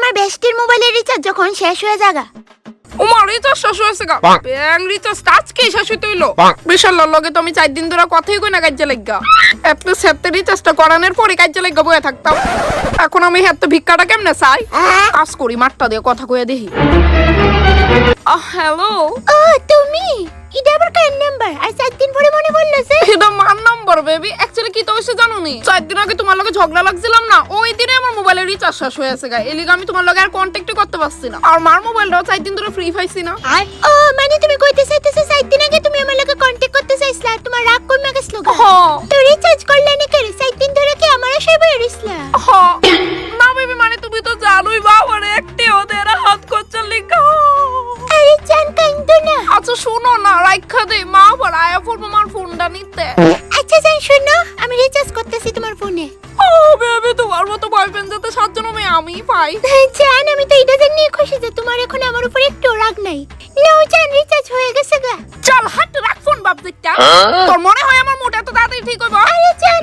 তোমার বেস্টির মোবাইলের রিচার্জ যখন শেষ হয়ে যাগা। ওমা রিচার্জ শেষ হয়েছে গা। ব্যাং রিচার্জ আজকে শেষ হইতে হইলো। বিশালার লগে তো আমি 4 দিন ধরে কথাই কই না কাজে লাগা। এটলিস্ট হেতে রিচার্জটা করানোর পরে কাজে লাগা বয়ে থাকতাম। এখন আমি হেতে ভিক্ষাটা কেমনে চাই? কাজ করি মাঠটা দিয়ে কথা কইয়া দেখি। হ্যালো। ও তুমি এটা আবার কার নাম্বার? আর 4 দিন পরে মনে পড়লো যে এটা মার নাম্বার বেবি। অ্যাকচুয়ালি কি তো হইছে জানো নি? 4 দিন আগে তোমার লগে ঝগড়া লাগছিলাম না, ওই দিনে আমার মোবাইলের রিচার্জ শেষ হয়ে গেছে গা। এলিগা আমি তোমার লগে আর কন্টাক্টই করতে পারছি না। আর মার মোবাইলটাও 4 দিন ধরে ফ্রি পাইছি না। ও মানে তুমি কইতে চাইতেছো 4 দিন আগে তুমি আমার লগে কন্টাক্ট করতে চাইছিলা, তোমার রাগ কমে গেছিল গা। তো রিচার্জ করলে না করে 4 দিন ধরে কি আমার আশায় বইয়া রইছিলা? না বেবি, মানে তুমি তো জানোই বাবার একটি ওদের হাত করছে লিখা। আরে জান কাইন্দো না। আচ্ছা শোনো না, রাইখা দে, মা আবার আয়া পড়বো আমার ফোনটা নিতে। আচ্ছা জান শোনো, আমি রিচার্জ করতেছি তোমার ফোনে। ও বেবি, তোমার মতো বয়ফ্রেন্ড যাতে 7 জন আমি পাই। জান আমি তো এটা জানি খুশি যে তোমার এখন আমার উপর একটু রাগ নাই। নাও জান রিচার্জ হয়ে গেছে গা। চল হাত রাখ ফোন বাপ দেখটা। তোর মনে হয় আমার মোটা তো তাড়াতাড়ি ঠিক হইব? আরে জান